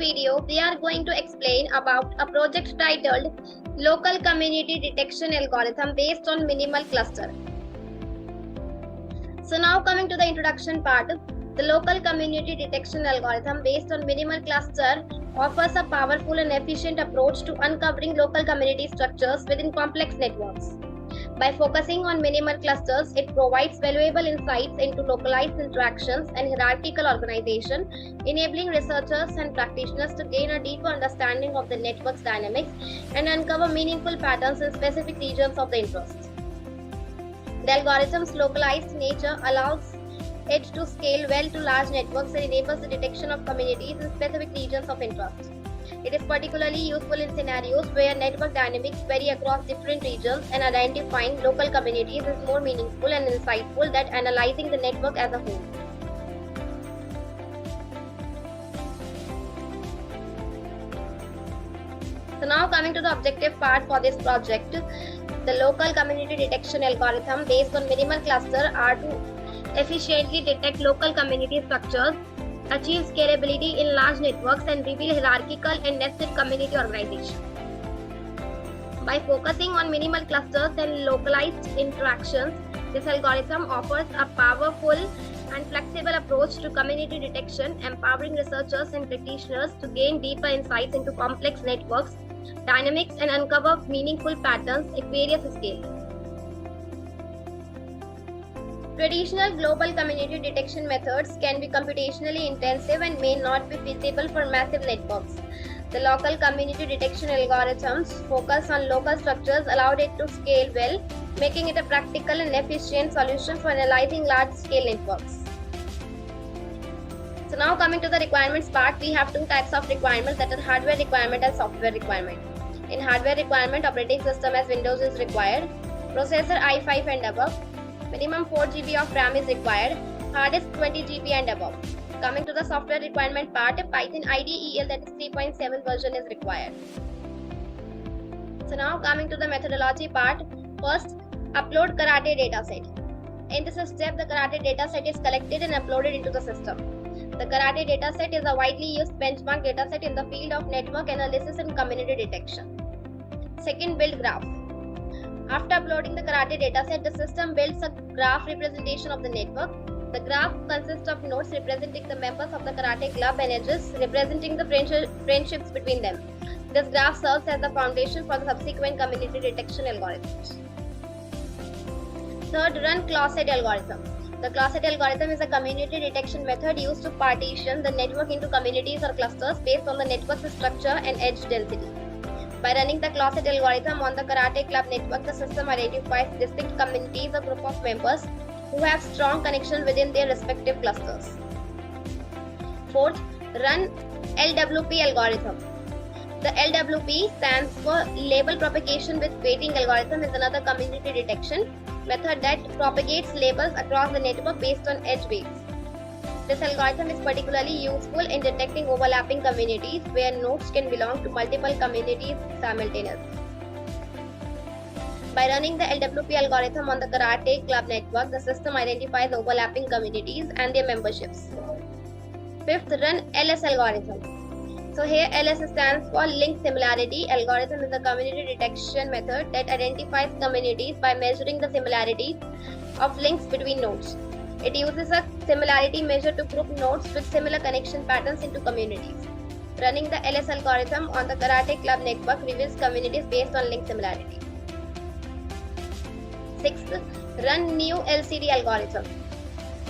video, we are going to explain about a project titled Local Community Detection Algorithm based on Minimal Cluster. So now coming to the introduction part, the Local Community Detection Algorithm based on Minimal Cluster offers a powerful and efficient approach to uncovering local community structures within complex networks. By focusing on minimal clusters, it provides valuable insights into localized interactions and hierarchical organization, enabling researchers and practitioners to gain a deeper understanding of the network's dynamics and uncover meaningful patterns in specific regions of the interest. The algorithm's localized nature allows it to scale well to large networks and enables the detection of communities in specific regions of interest. It is particularly useful in scenarios where network dynamics vary across different regions, and identifying local communities is more meaningful and insightful than analyzing the network as a whole. So now coming to the objective part for this project, the local community detection algorithm based on minimal cluster are to efficiently detect local community structures, achieve scalability in large networks, and reveal hierarchical and nested community organization. By focusing on minimal clusters and localized interactions, this algorithm offers a powerful and flexible approach to community detection, empowering researchers and practitioners to gain deeper insights into complex networks, dynamics, and uncover meaningful patterns at various scales. Traditional global community detection methods can be computationally intensive and may not be feasible for massive networks. The local community detection algorithms focus on local structures allowed it to scale well, making it a practical and efficient solution for analyzing large-scale networks. So now coming to the requirements part, we have two types of requirements, that are hardware requirement and software requirement. In hardware requirement, operating system as Windows is required, processor i5 and above, minimum 4 GB of RAM is required, hard disk 20 GB and above. Coming to the software requirement part, Python IDEL, that is 3.7 version is required. So now coming to the methodology part, first upload Karate dataset. In this step, the Karate dataset is collected and uploaded into the system. The Karate dataset is a widely used benchmark dataset in the field of network analysis and community detection. Second, build graph. After uploading the Karate dataset, the system builds a graph representation of the network. The graph consists of nodes representing the members of the Karate club and edges representing the friendships between them. This graph serves as the foundation for the subsequent community detection algorithms. Third, run closet algorithm. The closet algorithm is a community detection method used to partition the network into communities or clusters based on the network's structure and edge density. By running the closet algorithm on the Karate club network, the system identifies distinct communities or group of members who have strong connection within their respective clusters. Fourth, run LWP algorithm. The LWP stands for Label Propagation with Weighting algorithm, is another community detection method that propagates labels across the network based on edge weights. This algorithm is particularly useful in detecting overlapping communities where nodes can belong to multiple communities simultaneously. By running the LWP algorithm on the Karate club network, the system identifies overlapping communities and their memberships. Fifth, run LS algorithm. So here LS stands for Link Similarity algorithm, is a community detection method that identifies communities by measuring the similarity of links between nodes. It uses a similarity measure to group nodes with similar connection patterns into communities. Running the LS algorithm on the Karate club network reveals communities based on link similarity. Sixth, run New LCD algorithm.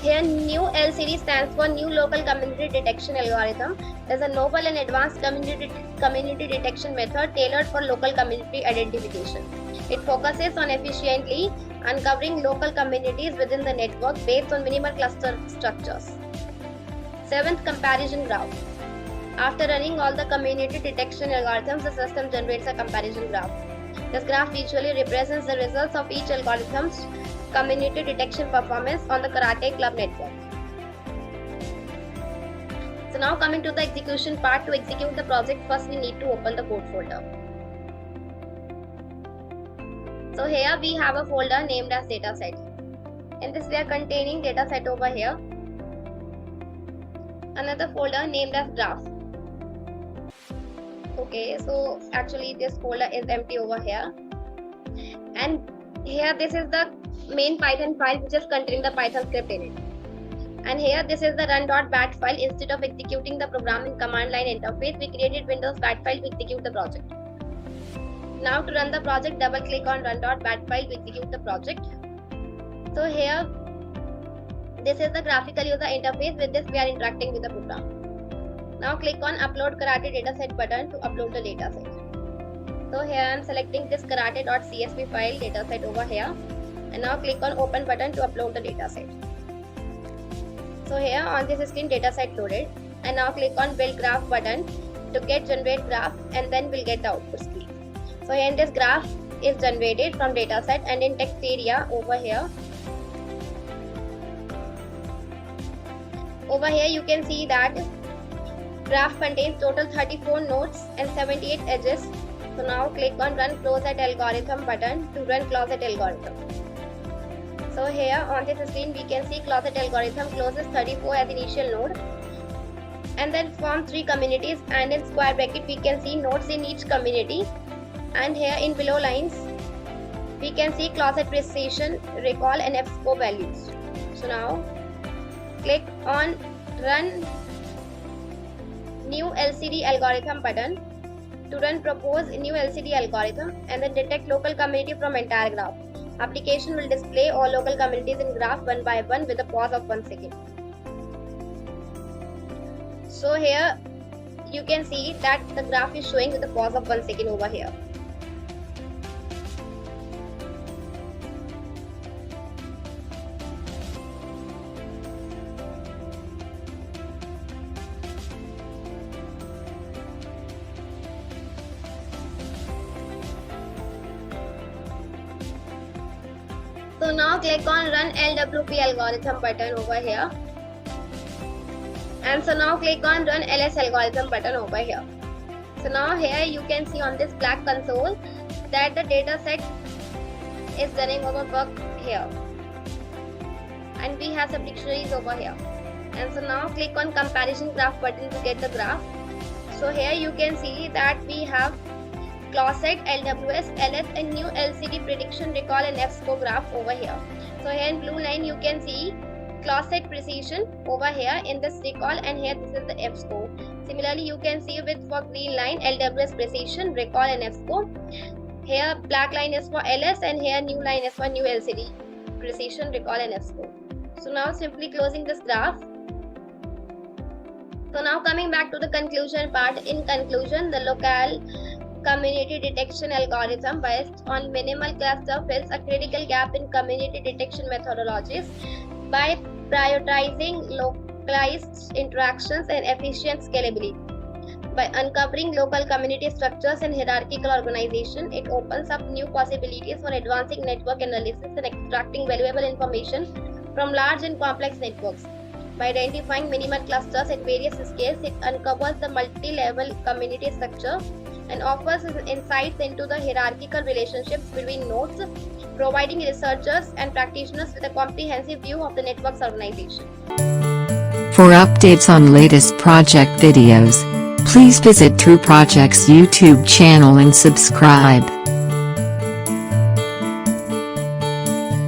Here New LCD stands for New Local Community Detection Algorithm. It is a novel and advanced community detection method tailored for local community identification. It focuses on efficiently uncovering local communities within the network based on minimal cluster structures. Seventh, comparison graph. After running all the community detection algorithms, the system generates a comparison graph. This graph visually represents the results of each algorithm's community detection performance on the Karate club network. So now coming to the execution part, to execute the project, first we need to open the code folder. So here we have a folder named as dataset. In this we are containing dataset over here. Another folder named as graph. Okay, so actually this folder is empty over here, and here this is the main Python file which is containing the Python script in it. And here this is the run.bat file. Instead of executing the program in command line interface, we created Windows bat file to execute the project. Now to run the project, double click on run.bat file to execute the project. So here this is the graphical user interface. With this we are interacting with the program. Now click on upload karate dataset button to upload the dataset. So here I am selecting this karate.csv file dataset over here, and now click on open button to upload the dataset. So here on this screen dataset loaded, and now click on build graph button to get generate graph, and then we'll get the output screen. So here this graph is generated from dataset, and in text area over here you can see that graph contains total 34 nodes and 78 edges. So now click on run closet algorithm button to run closet algorithm. So here on this screen we can see closet algorithm closes 34 as initial node, and then form 3 communities, and in square bracket we can see nodes in each community, and here in below lines we can see closet precision, recall and fscope values. So now click on run new LCD algorithm button to run propose new LCD algorithm, and then detect local community from entire graph. Application will display all local communities in graph one by one with a pause of 1 second. So here you can see that the graph is showing with a pause of 1 second over here. So now click on run LWP algorithm button over here, and so now click on run LS algorithm button over here. So now here you can see on this black console that the dataset is running over work here, and we have some dictionaries over here. And so now click on comparison graph button to get the graph. So here you can see that we have closet, LWS, LS and new LCD prediction, recall and fscope graph over here. So here in blue line you can see closet precision over here in this recall, and here this is the fscope. Similarly you can see with for green line LWS precision, recall and fscope. Here black line is for LS, and here new line is for new LCD precision, recall and fscope. So now simply closing this graph. So now coming back to the conclusion part. In conclusion, the local community detection algorithm based on minimal cluster fills a critical gap in community detection methodologies by prioritizing localized interactions and efficient scalability. By uncovering local community structures and hierarchical organization, it opens up new possibilities for advancing network analysis and extracting valuable information from large and complex networks. By identifying minimal clusters at various scales, it uncovers the multi-level community structure and offers insights into the hierarchical relationships between nodes, providing researchers and practitioners with a comprehensive view of the network's organization. For updates on latest project videos, please visit True Project's YouTube channel and subscribe.